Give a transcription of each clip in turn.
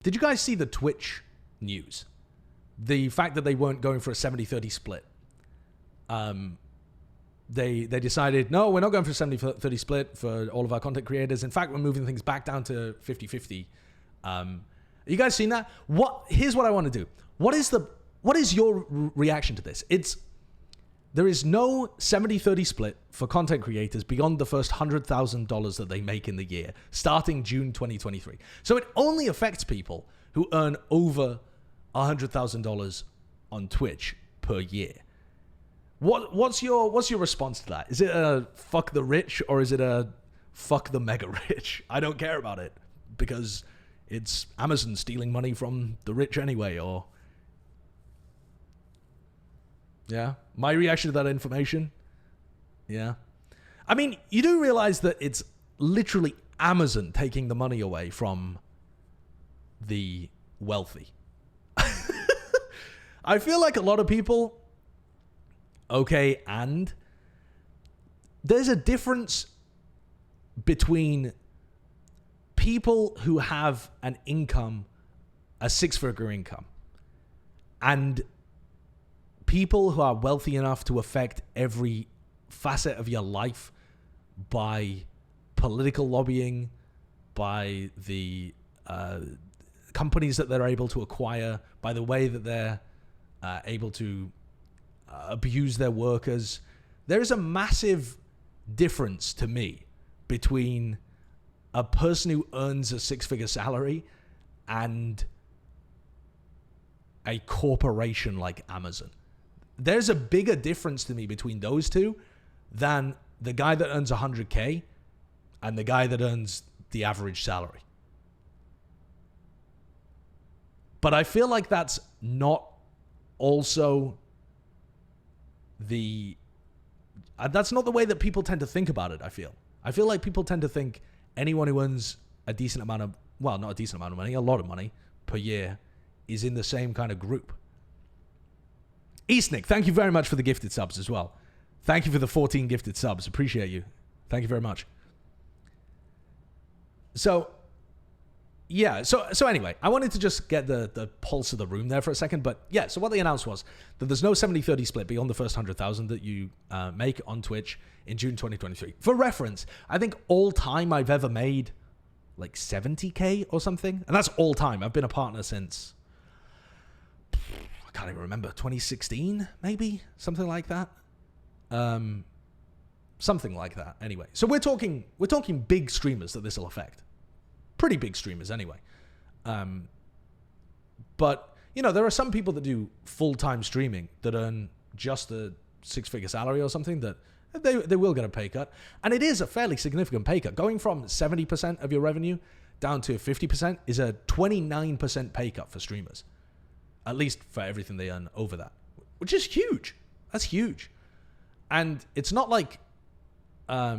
Did you guys see the Twitch news? The fact that they weren't going for a 70-30 split. They decided, no, we're not going for a 70-30 split for all of our content creators. In fact, we're moving things back down to 50-50. You guys seen that? Here's what I want to do. What is your reaction to this? There is no 70-30 split for content creators beyond the first $100,000 that they make in the year, starting June 2023. So it only affects people who earn over $100,000 on Twitch per year. What's your response to that? Is it a fuck the rich or is it a fuck the mega rich? I don't care about it because it's Amazon stealing money from the rich anyway, or... Yeah. My reaction to that information? Yeah. I mean, you do realize that it's literally Amazon taking the money away from the wealthy. I feel like a lot of people... Okay, and there's a difference between people who have an income, a six-figure income, and people who are wealthy enough to affect every facet of your life by political lobbying, by the companies that they're able to acquire, by the way that they're able to abuse their workers. There is a massive difference to me between a person who earns a six-figure salary and a corporation like Amazon. There's a bigger difference to me between those two than the guy that earns 100K and the guy that earns the average salary. But I feel like that's not also that's not the way that people tend to think about it. I feel like people tend to think anyone who earns a decent amount of, well, not a decent amount of money, a lot of money per year is in the same kind of group. Eastnick, thank you very much for the gifted subs as well. Thank you for the 14 gifted subs. Appreciate you. Thank you very much. So, yeah. So anyway, I wanted to just get the pulse of the room there for a second. But yeah, so what they announced was that there's no 70-30 split beyond the first 100,000 that you make on Twitch in June 2023. For reference, I think all time I've ever made like 70K or something. And that's all time. I've been a partner since, I can't even remember, 2016, maybe? Something like that. Something like that. Anyway, so we're talking big streamers that this will affect. Pretty big streamers anyway. But, you know, there are some people that do full-time streaming that earn just a six-figure salary or something that they will get a pay cut. And it is a fairly significant pay cut. Going from 70% of your revenue down to 50% is a 29% pay cut for streamers. At least for everything they earn over that. Which is huge. That's huge. And it's not like a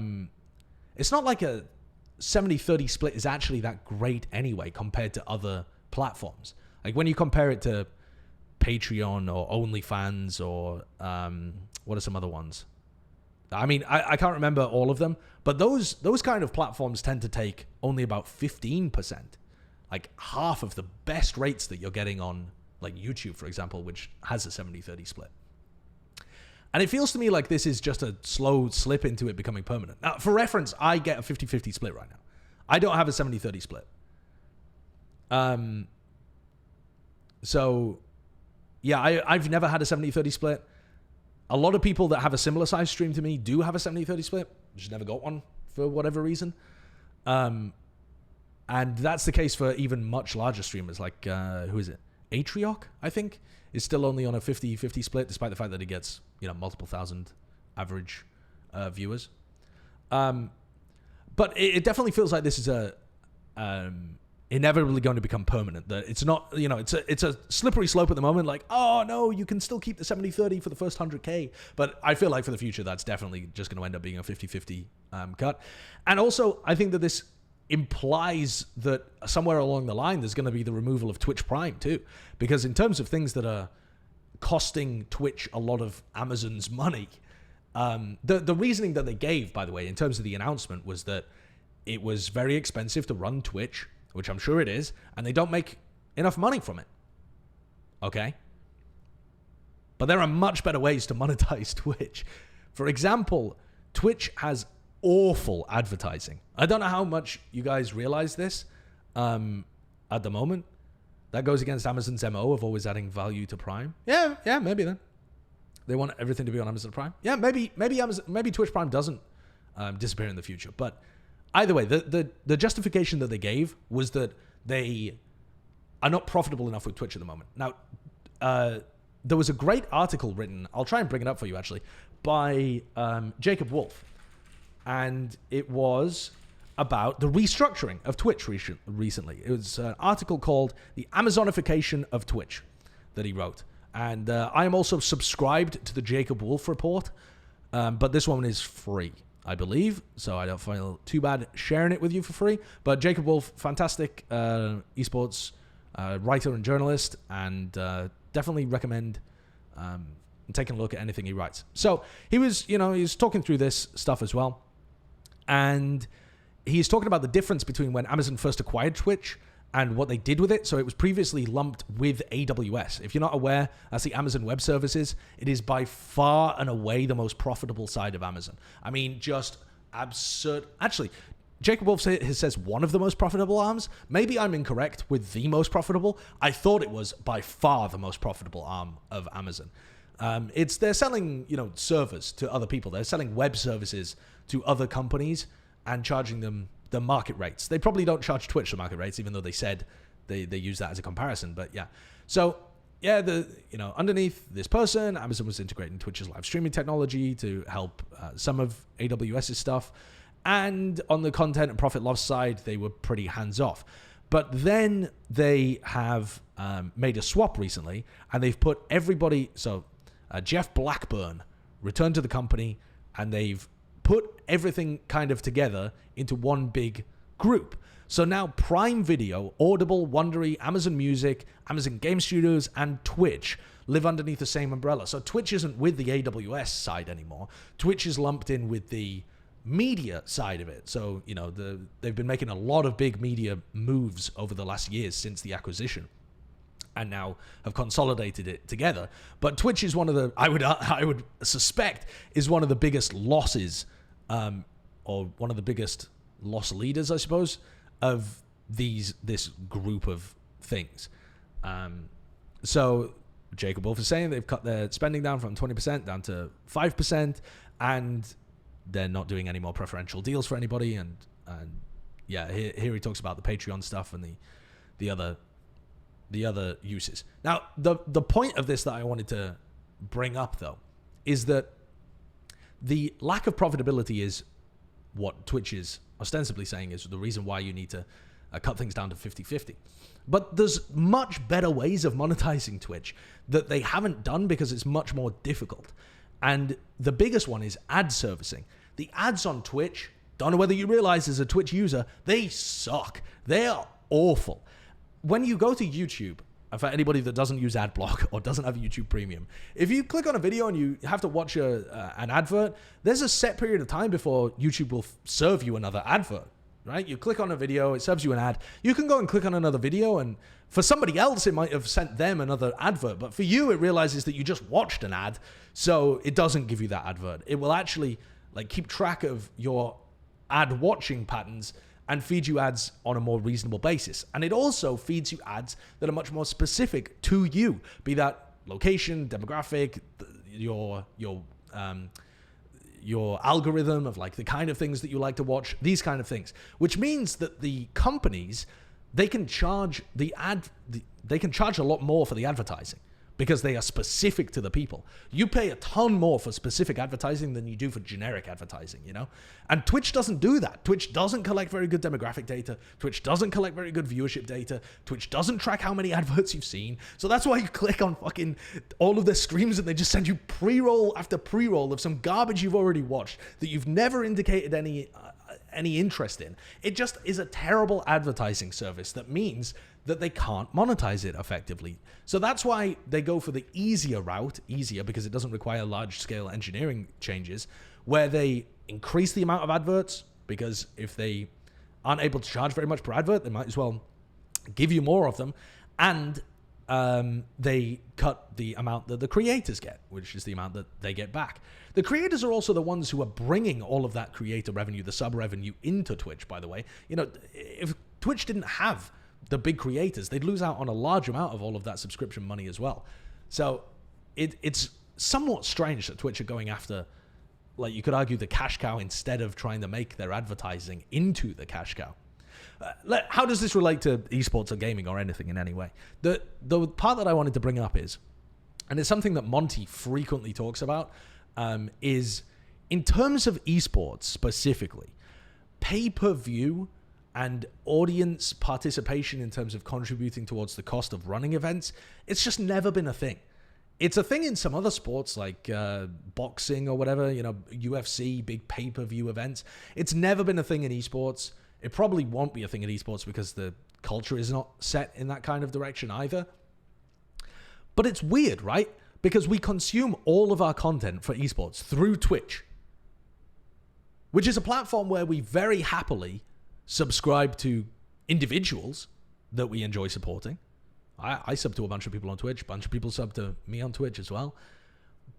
70-30 split is actually that great anyway compared to other platforms. Like when you compare it to Patreon or OnlyFans or what are some other ones? I mean, I can't remember all of them, but those kind of platforms tend to take only about 15%, like half of the best rates that you're getting on like YouTube, for example, which has a 70-30 split. And it feels to me like this is just a slow slip into it becoming permanent. Now, for reference, I get a 50-50 split right now. I don't have a 70-30 split. So, yeah, I've never had a 70-30 split. A lot of people that have a similar size stream to me do have a 70-30 split. Just never got one for whatever reason. And that's the case for even much larger streamers like, who is it? Atrioc, I think, is still only on a 50-50 split, despite the fact that it gets, you know, multiple thousand average viewers. But it definitely feels like this is inevitably going to become permanent. That it's not, you know, it's a slippery slope at the moment. Like, oh no, you can still keep the 70-30 for the first 100K. But I feel like for the future, that's definitely just going to end up being a 50-50 cut. And also, I think that this implies that somewhere along the line there's going to be the removal of Twitch Prime too, because in terms of things that are costing Twitch a lot of Amazon's money, the reasoning that they gave, by the way, in terms of the announcement was that it was very expensive to run Twitch, which I'm sure it is, and they don't make enough money from it. Okay? But there are much better ways to monetize Twitch. For example, Twitch has awful advertising. I don't know how much you guys realize this at the moment. That goes against Amazon's MO of always adding value to Prime. Yeah, maybe then. They want everything to be on Amazon Prime. Yeah, maybe Twitch Prime doesn't disappear in the future. But either way, the justification that they gave was that they are not profitable enough with Twitch at the moment. Now, there was a great article written, I'll try and bring it up for you actually, by Jacob Wolf. And it was about the restructuring of Twitch recently. It was an article called The Amazonification of Twitch that he wrote. And I am also subscribed to the Jacob Wolf report, but this one is free, I believe, so I don't feel too bad sharing it with you for free. But Jacob Wolf, fantastic esports writer and journalist, and definitely recommend taking a look at anything he writes. So he was talking through this stuff as well, and he's talking about the difference between when Amazon first acquired Twitch and what they did with it. So it was previously lumped with AWS. If you're not aware, that's the Amazon Web Services. It is by far and away the most profitable side of Amazon. I mean, just absurd. Actually, Jacob Wolf says one of the most profitable arms. Maybe I'm incorrect with the most profitable. I thought it was by far the most profitable arm of Amazon. They're selling, servers to other people. They're selling web services to other companies and charging them the market rates. They probably don't charge Twitch the market rates, even though they said they use that as a comparison. But yeah, so yeah, underneath this person, Amazon was integrating Twitch's live streaming technology to help some of AWS's stuff, and on the content and profit loss side, they were pretty hands off. But then they have made a swap recently, and they've put everybody. So Jeff Blackburn returned to the company, and they've put everything kind of together into one big group. So now Prime Video, Audible, Wondery, Amazon Music, Amazon Game Studios, and Twitch live underneath the same umbrella. So Twitch isn't with the AWS side anymore. Twitch is lumped in with the media side of it. So, they've been making a lot of big media moves over the last years since the acquisition, and now have consolidated it together. But Twitch is one of the, I would suspect, is one of the biggest losses, or one of the biggest loss leaders, I suppose, of this group of things. So Jacob Wolf is saying they've cut their spending down from 20% down to 5%, and they're not doing any more preferential deals for anybody. And yeah, here he talks about the Patreon stuff and the other uses. Now, the point of this that I wanted to bring up, though, is that the lack of profitability is what Twitch is ostensibly saying is the reason why you need to cut things down to 50-50. But there's much better ways of monetizing Twitch that they haven't done because it's much more difficult. And the biggest one is ad servicing. The ads on Twitch, don't know whether you realize as a Twitch user, they suck. They are awful. When you go to YouTube, for anybody that doesn't use AdBlock or doesn't have YouTube Premium, if you click on a video and you have to watch an advert, there's a set period of time before YouTube will serve you another advert, right? You click on a video, it serves you an ad. You can go and click on another video, and for somebody else, it might have sent them another advert. But for you, it realizes that you just watched an ad, so it doesn't give you that advert. It will actually keep track of your ad watching patterns and feed you ads on a more reasonable basis. And it also feeds you ads that are much more specific to you, be that location, demographic, your algorithm of the kind of things that you like to watch, these kind of things, which means that the companies, they can charge they can charge a lot more for the advertising because they are specific to the people. You pay a ton more for specific advertising than you do for generic advertising, And Twitch doesn't do that. Twitch doesn't collect very good demographic data. Twitch doesn't collect very good viewership data. Twitch doesn't track how many adverts you've seen. So that's why you click on fucking all of their streams and they just send you pre-roll after pre-roll of some garbage you've already watched that you've never indicated any interest in. It just is a terrible advertising service that means that they can't monetize it effectively. So that's why they go for the easier route, because it doesn't require large-scale engineering changes, where they increase the amount of adverts, because if they aren't able to charge very much per advert, they might as well give you more of them, And they cut the amount that the creators get, which is the amount that they get back. The creators are also the ones who are bringing all of that creator revenue, the sub revenue, into Twitch, by the way. You know, if Twitch didn't have the big creators, they'd lose out on a large amount of all of that subscription money as well. So it's somewhat strange that Twitch are going after, like, you could argue, the cash cow instead of trying to make their advertising into the cash cow. How does this relate to esports or gaming or anything in any way? The part that I wanted to bring up is, and it's something that Monty frequently talks about, is in terms of esports specifically, pay-per-view and audience participation in terms of contributing towards the cost of running events, it's just never been a thing. It's a thing in some other sports like boxing or whatever, you know, UFC, big pay-per-view events. It's never been a thing in esports. It probably won't be a thing in esports because the culture is not set in that kind of direction either. But it's weird, right? Because we consume all of our content for esports through Twitch, which is a platform where we very happily subscribe to individuals that we enjoy supporting. I sub to a bunch of people on Twitch. A bunch of people sub to me on Twitch as well.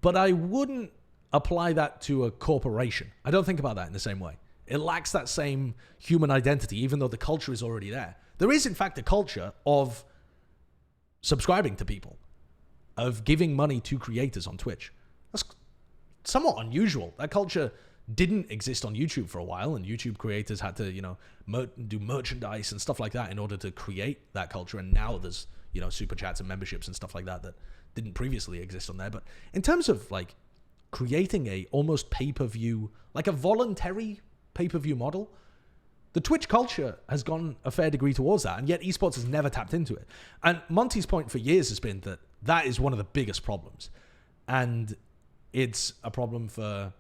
But I wouldn't apply that to a corporation. I don't think about that in the same way. It lacks that same human identity, even though the culture is already there. There is, in fact, a culture of subscribing to people, of giving money to creators on Twitch. That's somewhat unusual. That culture didn't exist on YouTube for a while, and YouTube creators had to, you know, do merchandise and stuff like that in order to create that culture. And now there's, you know, super chats and memberships and stuff like that that didn't previously exist on there. But in terms of like creating a almost pay-per-view, like a voluntary pay-per-view model, the Twitch culture has gone a fair degree towards that, and yet esports has never tapped into it. And Monty's point for years has been that that is one of the biggest problems, and it's a problem for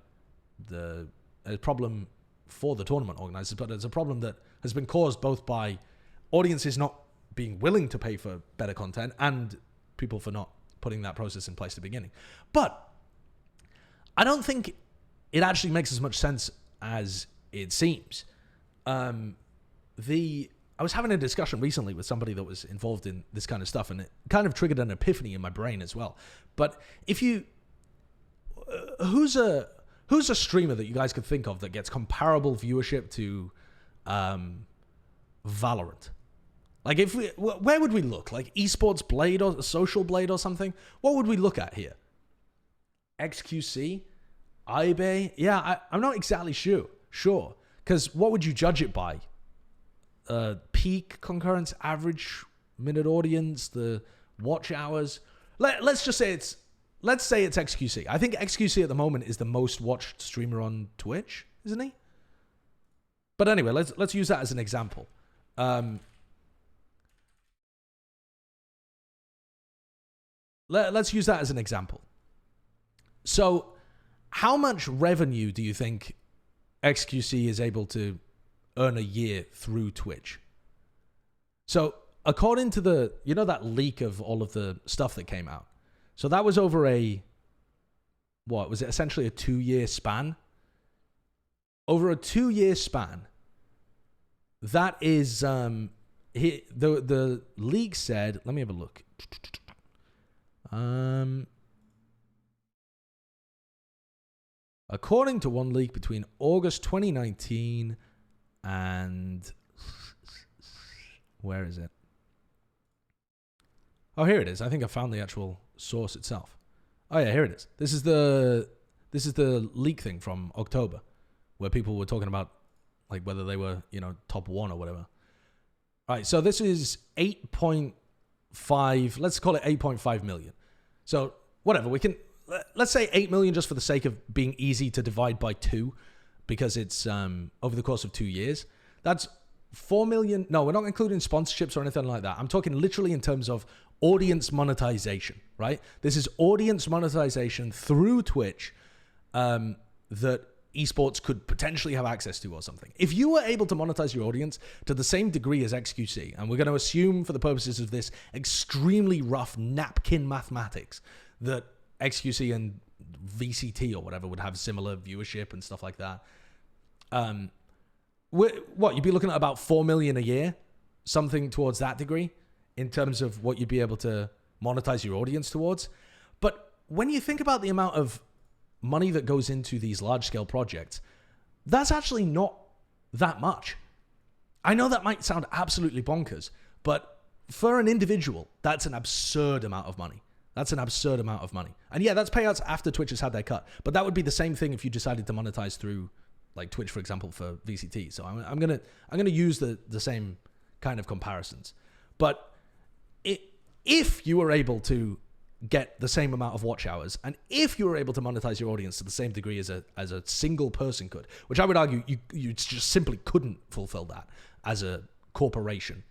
the tournament organizers, but it's a problem that has been caused both by audiences not being willing to pay for better content and people for not putting that process in place at the beginning. But I don't think it actually makes as much sense as it seems. I was having a discussion recently with somebody that was involved in this kind of stuff, and it kind of triggered an epiphany in my brain as well. But if you, who's a streamer that you guys could think of that gets comparable viewership to Valorant? Like, where would we look? Like Esports Blade or Social Blade or something? What would we look at here? XQC? eBay? Yeah, I'm not exactly sure. Because what would you judge it by? Peak concurrence, average minute audience, the watch hours. Let's say it's XQC. I think XQC at the moment is the most watched streamer on Twitch, isn't he? But anyway, let's use that as an example. Let's use that as an example. So, how much revenue do you think XQC is able to earn a year through Twitch? So, according to that leak of all of the stuff that came out, so that was over was it essentially a 2-year span? Over a 2-year span, that is, the leak said, let me have a look. According to one leak between August 2019 and, where is it? Oh, here it is. I think I found the actual source itself. Oh yeah, here it is. This is the leak thing from October, where people were talking about like whether they were, you know, top 1 or whatever. All right, so this is 8.5. Let's call it 8.5 million. So whatever, let's say 8 million just for the sake of being easy to divide by 2, because it's over the course of 2 years. That's 4 million. No, we're not including sponsorships or anything like that. I'm talking literally in terms of audience monetization, right? This is audience monetization through Twitch that esports could potentially have access to or something. If you were able to monetize your audience to the same degree as XQC, and we're going to assume for the purposes of this extremely rough napkin mathematics that XQC and VCT or whatever would have similar viewership and stuff like that, you'd be looking at about 4 million a year, something towards that degree, in terms of what you'd be able to monetize your audience towards. But when you think about the amount of money that goes into these large-scale projects, that's actually not that much. I know that might sound absolutely bonkers, but for an individual, that's an absurd amount of money. That's an absurd amount of money. And yeah, that's payouts after Twitch has had their cut. But that would be the same thing if you decided to monetize through like Twitch, for example, for VCT. So I'm gonna use the same kind of comparisons. But if you were able to get the same amount of watch hours, and if you were able to monetize your audience to the same degree as a single person could, which I would argue you just simply couldn't fulfill that as a corporation.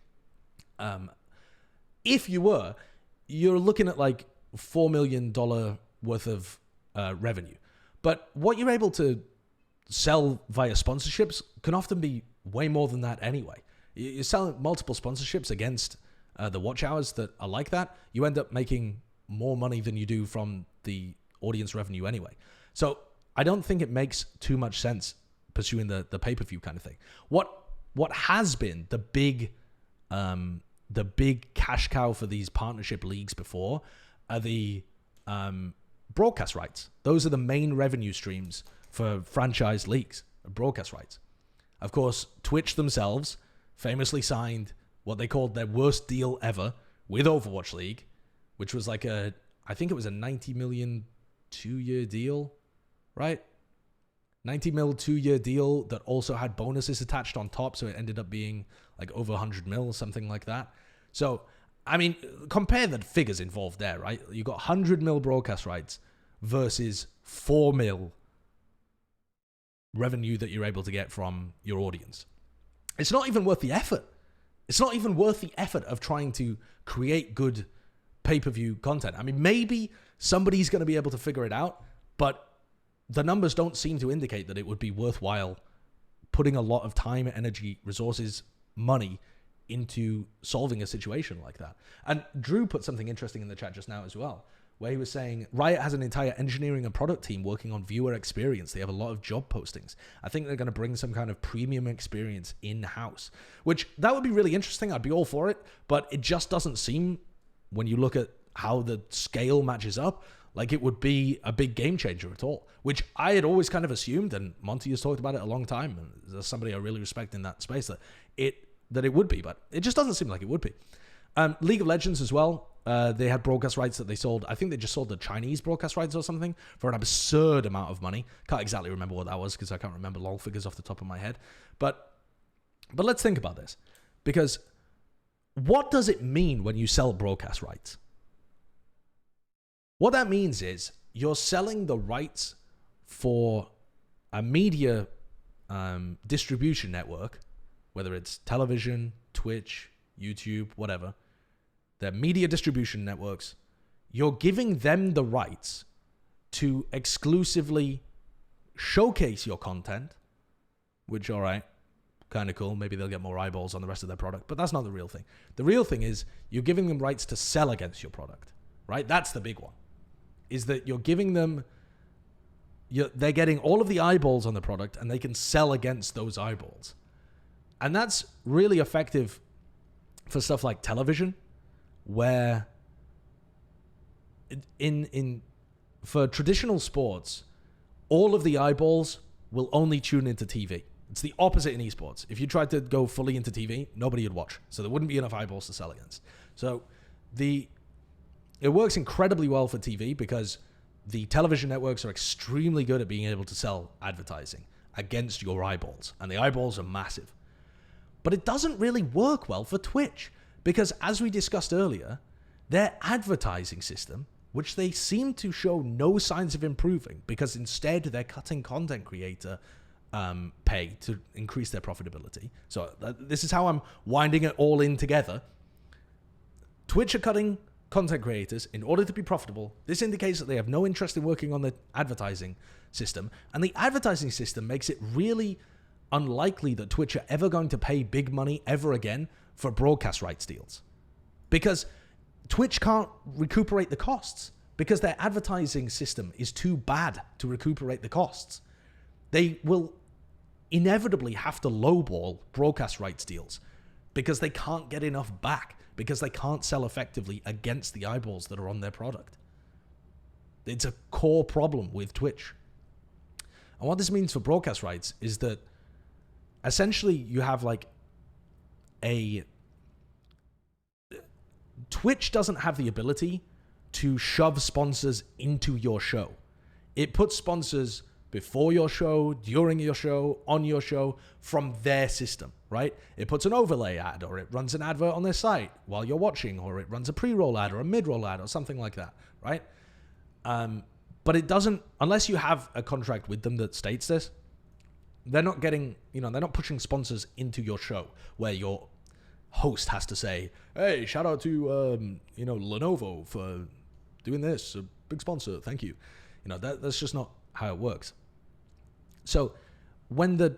If you were, you're looking at like $4 million worth of revenue. But what you're able to sell via sponsorships can often be way more than that anyway. You're selling multiple sponsorships against the watch hours that are like that. You end up making more money than you do from the audience revenue anyway. So I don't think it makes too much sense pursuing the pay-per-view kind of thing. What has been the big cash cow for these partnership leagues before are the broadcast rights. Those are the main revenue streams for franchise leagues, broadcast rights. Of course, Twitch themselves famously signed what they called their worst deal ever with Overwatch League, which was like I think it was a 90 million 2-year deal, right? 90 mil 2-year deal that also had bonuses attached on top, so it ended up being like over 100 mil, something like that. So, I mean, compare the figures involved there, right? You got 100 mil broadcast rights versus 4 mil revenue that you're able to get from your audience. It's not even worth the effort. It's not even worth the effort of trying to create good pay-per-view content. I mean, maybe somebody's going to be able to figure it out, but the numbers don't seem to indicate that it would be worthwhile putting a lot of time, energy, resources, money into solving a situation like that. And Drew put something interesting in the chat just now as well, where he was saying Riot has an entire engineering and product team working on viewer experience. They have a lot of job postings. I think they're going to bring some kind of premium experience in-house, which that would be really interesting. I'd be all for it, but it just doesn't seem, when you look at how the scale matches up, like it would be a big game changer at all, which I had always kind of assumed, and Monty has talked about it a long time, and there's somebody I really respect in that space, that it would be, but it just doesn't seem like it would be. League of Legends as well, they had broadcast rights that they sold. I think they just sold the Chinese broadcast rights or something for an absurd amount of money. Can't exactly remember what that was because I can't remember long figures off the top of my head. But let's think about this, because what does it mean when you sell broadcast rights? What that means is you're selling the rights for a media distribution network, whether it's television, Twitch, YouTube, whatever. They're media distribution networks. You're giving them the rights to exclusively showcase your content, which, all right, kind of cool. Maybe they'll get more eyeballs on the rest of their product, but that's not the real thing. The real thing is you're giving them rights to sell against your product, right? That's the big one, is that you're giving them, they're getting all of the eyeballs on the product and they can sell against those eyeballs. And that's really effective for stuff like television, where for traditional sports, all of the eyeballs will only tune into TV. It's the opposite in esports. If you tried to go fully into TV, nobody would watch. So there wouldn't be enough eyeballs to sell against. So it works incredibly well for TV because the television networks are extremely good at being able to sell advertising against your eyeballs. And the eyeballs are massive. But it doesn't really work well for Twitch because, as we discussed earlier, their advertising system, which they seem to show no signs of improving because instead they're cutting content creator pay to increase their profitability. So this is how I'm winding it all in together. Twitch are cutting content creators in order to be profitable. This indicates that they have no interest in working on the advertising system, and the advertising system makes it really unlikely that Twitch are ever going to pay big money ever again for broadcast rights deals, because Twitch can't recuperate the costs because their advertising system is too bad to recuperate the costs. They will inevitably have to lowball broadcast rights deals because they can't get enough back, because they can't sell effectively against the eyeballs that are on their product. It's a core problem with Twitch. And what this means for broadcast rights is that essentially you have like Twitch doesn't have the ability to shove sponsors into your show. It puts sponsors before your show, during your show, on your show, from their system, right? It puts an overlay ad, or it runs an advert on their site while you're watching, or it runs a pre-roll ad or a mid-roll ad or something like that, right? But it doesn't, unless you have a contract with them that states this, they're not getting, they're not pushing sponsors into your show where your host has to say, hey, shout out to, Lenovo for doing this, a big sponsor, thank you. That's just not how it works. So when the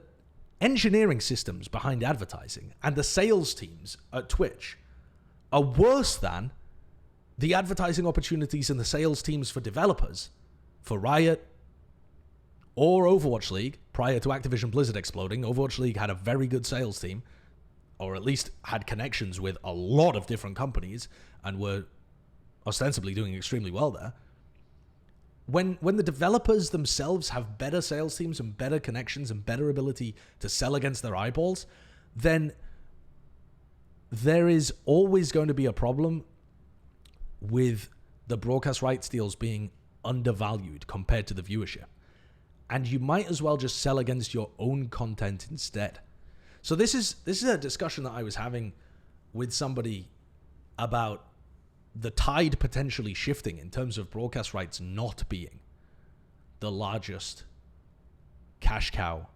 engineering systems behind advertising and the sales teams at Twitch are worse than the advertising opportunities and the sales teams for developers, for Riot or Overwatch League, prior to Activision Blizzard exploding, Overwatch League had a very good sales team, or at least had connections with a lot of different companies and were ostensibly doing extremely well there. When the developers themselves have better sales teams and better connections and better ability to sell against their eyeballs, then there is always going to be a problem with the broadcast rights deals being undervalued compared to the viewership. And you might as well just sell against your own content instead. So this is a discussion that I was having with somebody about the tide potentially shifting in terms of broadcast rights not being the largest cash cow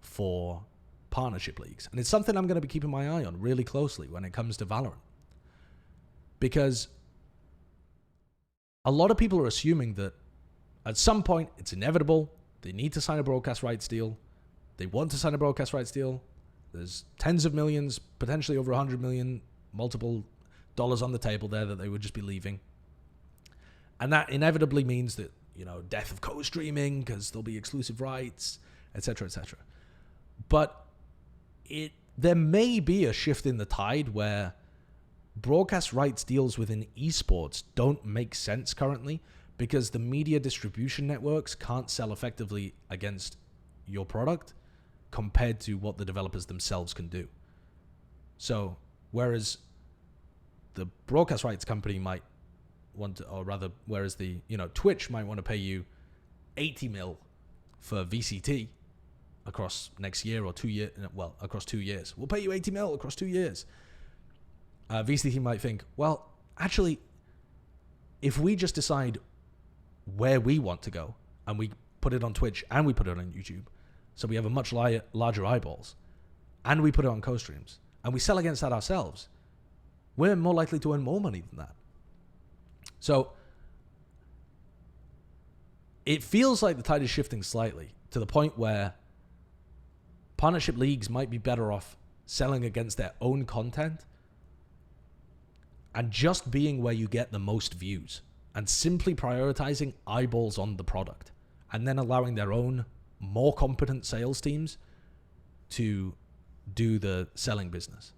for partnership leagues. And it's something I'm going to be keeping my eye on really closely when it comes to Valorant. Because a lot of people are assuming that at some point it's inevitable. They need to sign a broadcast rights deal. They want to sign a broadcast rights deal. There's tens of millions, potentially over 100 million, multiple dollars on the table there that they would just be leaving. And that inevitably means that, death of co-streaming because there'll be exclusive rights, etc., etc. But there may be a shift in the tide where broadcast rights deals within esports don't make sense currently because the media distribution networks can't sell effectively against your product compared to what the developers themselves can do. So, whereas the broadcast rights company might want to, or rather, whereas the, Twitch might want to pay you 80 mil for VCT across next year or 2 years, across 2 years. We'll pay you 80 mil across 2 years. VCT might think, well, actually, if we just decide where we want to go and we put it on Twitch and we put it on YouTube, so we have a much larger eyeballs, and we put it on co-streams, and we sell against that ourselves, we're more likely to earn more money than that. So it feels like the tide is shifting slightly to the point where partnership leagues might be better off selling against their own content and just being where you get the most views and simply prioritizing eyeballs on the product and then allowing their own more competent sales teams to do the selling business.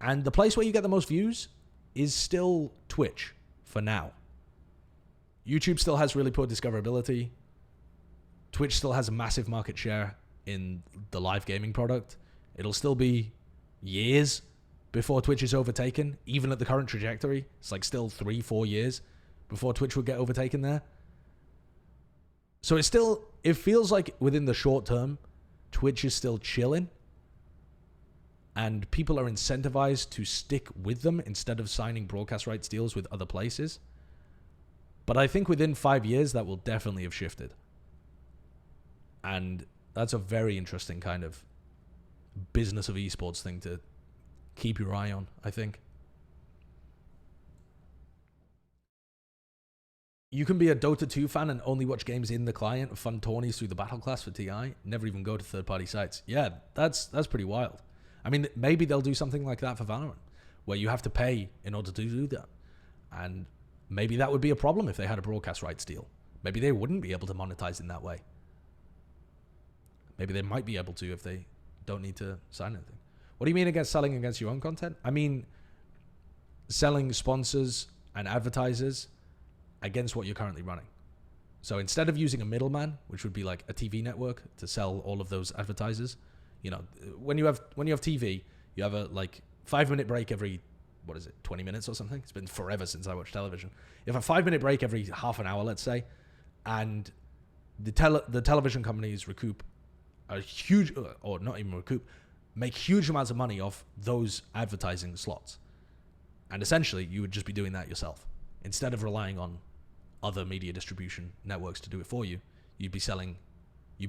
And the place where you get the most views is still Twitch for now. YouTube still has really poor discoverability. Twitch still has a massive market share in the live gaming product. It'll still be years before Twitch is overtaken, even at the current trajectory. It's like still 3-4 years before Twitch would get overtaken there. So it feels like within the short term, Twitch is still chilling and people are incentivized to stick with them instead of signing broadcast rights deals with other places. But I think within 5 years, that will definitely have shifted. And that's a very interesting kind of business of esports thing to keep your eye on, I think. You can be a Dota 2 fan and only watch games in the client, fund tourneys through the battle class for TI, never even go to third-party sites. Yeah, that's pretty wild. I mean, maybe they'll do something like that for Valorant, where you have to pay in order to do that. And maybe that would be a problem if they had a broadcast rights deal. Maybe they wouldn't be able to monetize in that way. Maybe they might be able to if they don't need to sign anything. What do you mean against selling against your own content? I mean selling sponsors and advertisers against what you're currently running. So instead of using a middleman, which would be like a TV network to sell all of those advertisers, you know, when you have TV, you have a like 5-minute break every, 20 minutes or something? It's been forever since I watched television. You have a 5-minute break every half an hour, let's say, and the television companies recoup a huge, or not even recoup, make huge amounts of money off those advertising slots. And essentially, you would just be doing that yourself. Instead of relying on other media distribution networks to do it for you, you'd be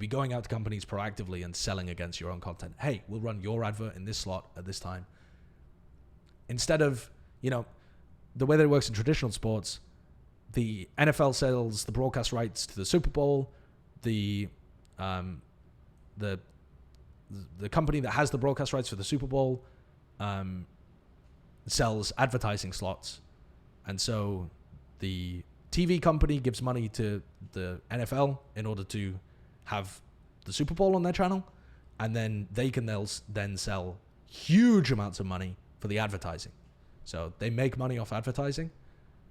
going out to companies proactively and selling against your own content. Hey, we'll run your advert in this slot at this time. Instead of, you know, the way that it works in traditional sports, the NFL sells the broadcast rights to the Super Bowl, the company that has the broadcast rights for the Super Bowl sells advertising slots. And so the TV company gives money to the NFL in order to have the Super Bowl on their channel. And then they can then sell huge amounts of money for the advertising. So they make money off advertising,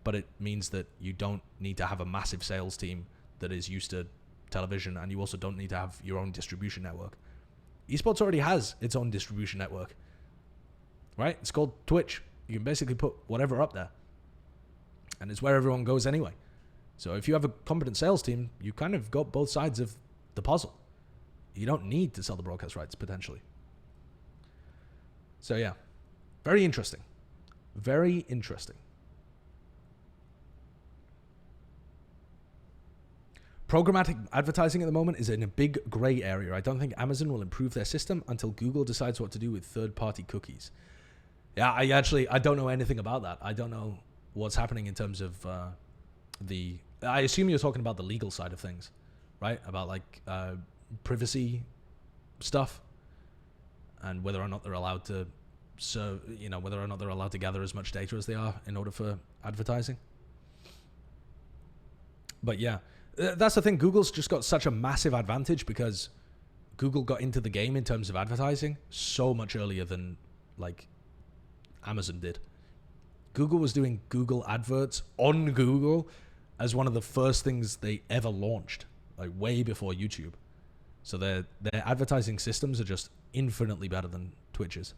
but it means that you don't need to have a massive sales team that is used to television, and you also don't need to have your own distribution network. Esports already has its own distribution network, right? It's called Twitch. You can basically put whatever up there, and it's where everyone goes anyway. So if you have a competent sales team, you kind of got both sides of the puzzle. You don't need to sell the broadcast rights, potentially. So yeah, very interesting. Very interesting. Programmatic advertising at the moment is in a big gray area. I don't think Amazon will improve their system until Google decides what to do with third-party cookies. Yeah, I don't know anything about that. I don't know what's happening in terms of I assume you're talking about the legal side of things, right? About like privacy stuff and whether or not they're allowed to whether or not they're allowed to gather as much data as they are in order for advertising. But yeah, that's the thing. Google's just got such a massive advantage because Google got into the game in terms of advertising so much earlier than like Amazon did. Google was doing Google adverts on Google as one of the first things they ever launched, like way before YouTube. So their advertising systems are just infinitely better than Twitch's.